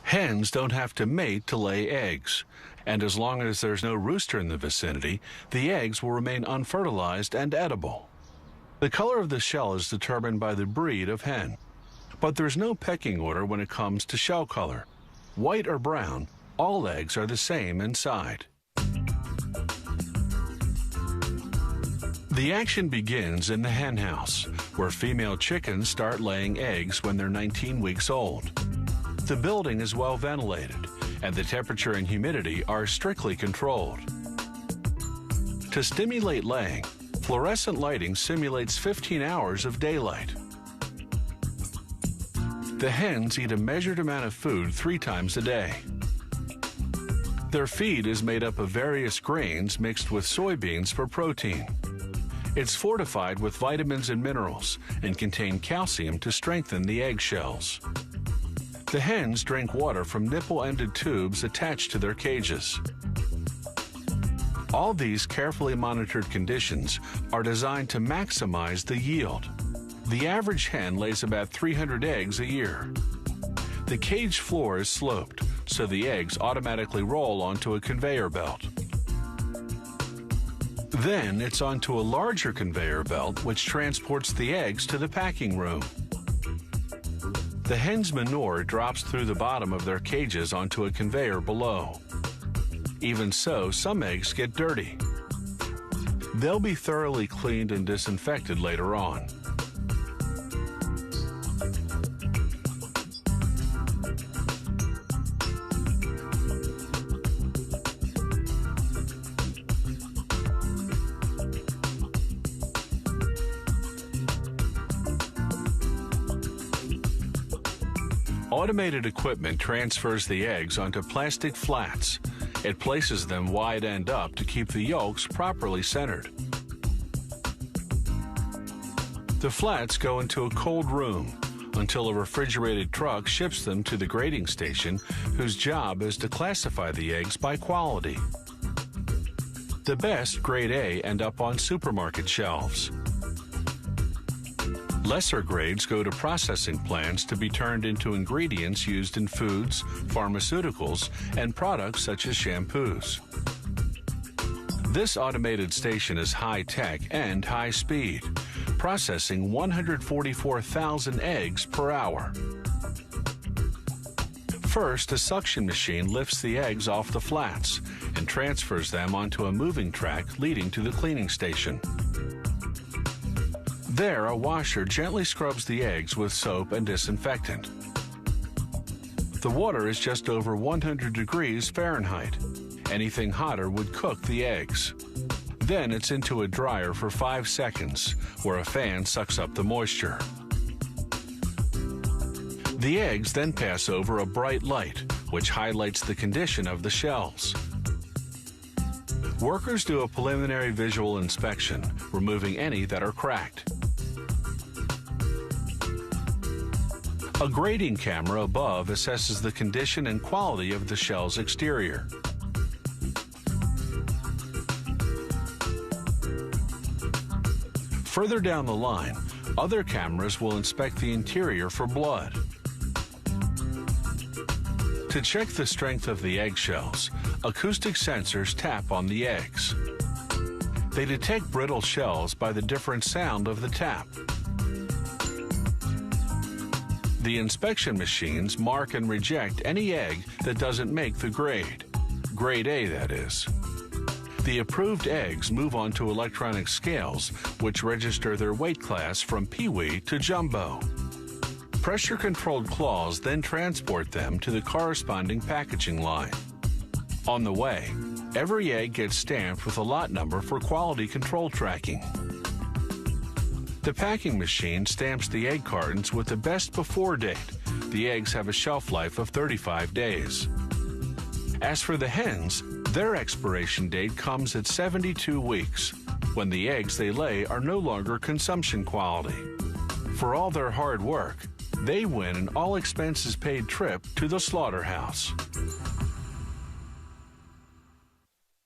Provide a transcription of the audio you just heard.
Hens don't have to mate to lay eggs, and as long as there's no rooster in the vicinity, the eggs will remain unfertilized and edible. The color of the shell is determined by the breed of hen, but there's no pecking order when it comes to shell color. White or brown, all eggs are the same inside. The action begins in the hen house, where female chickens start laying eggs when they're 19 weeks old. The building is well ventilated, and the temperature and humidity are strictly controlled. To stimulate laying, fluorescent lighting simulates 15 hours of daylight. The hens eat a measured amount of food 3 times a day. Their feed is made up of various grains mixed with soybeans for protein. It's fortified with vitamins and minerals and contains calcium to strengthen the eggshells. The hens drink water from nipple-ended tubes attached to their cages. All these carefully monitored conditions are designed to maximize the yield. The average hen lays about 300 eggs a year. The cage floor is sloped, so the eggs automatically roll onto a conveyor belt. Then it's onto a larger conveyor belt which transports the eggs to the packing room. The hen's manure drops through the bottom of their cages onto a conveyor below. Even so, some eggs get dirty. They'll be thoroughly cleaned and disinfected later on. Automated equipment transfers the eggs onto plastic flats. It places them wide end up to keep the yolks properly centered. The flats go into a cold room until a refrigerated truck ships them to the grading station, whose job is to classify the eggs by quality. The best, grade A, end up on supermarket shelves. Lesser grades go to processing plants to be turned into ingredients used in foods, pharmaceuticals, and products such as shampoos. This automated station is high-tech and high-speed, processing 144,000 eggs per hour. First, a suction machine lifts the eggs off the flats and transfers them onto a moving track leading to the cleaning station. There, a washer gently scrubs the eggs with soap and disinfectant. The water is just over 100 degrees Fahrenheit. Anything hotter would cook the eggs. Then it's into a dryer for 5 seconds, where a fan sucks up the moisture. The eggs then pass over a bright light, which highlights the condition of the shells. Workers do a preliminary visual inspection, removing any that are cracked. A grading camera above assesses the condition and quality of the shell's exterior. Further down the line, other cameras will inspect the interior for blood. To check the strength of the eggshells, acoustic sensors tap on the eggs. They detect brittle shells by the different sound of the tap. The inspection machines mark and reject any egg that doesn't make the grade. Grade A, that is. The approved eggs move on to electronic scales, which register their weight class from peewee to jumbo. Pressure-controlled claws then transport them to the corresponding packaging line. On the way, every egg gets stamped with a lot number for quality control tracking. The packing machine stamps the egg cartons with the best before date. The eggs have a shelf life of 35 days. As for the hens, their expiration date comes at 72 weeks, when the eggs they lay are no longer consumption quality. For all their hard work, they win an all-expenses-paid trip to the slaughterhouse.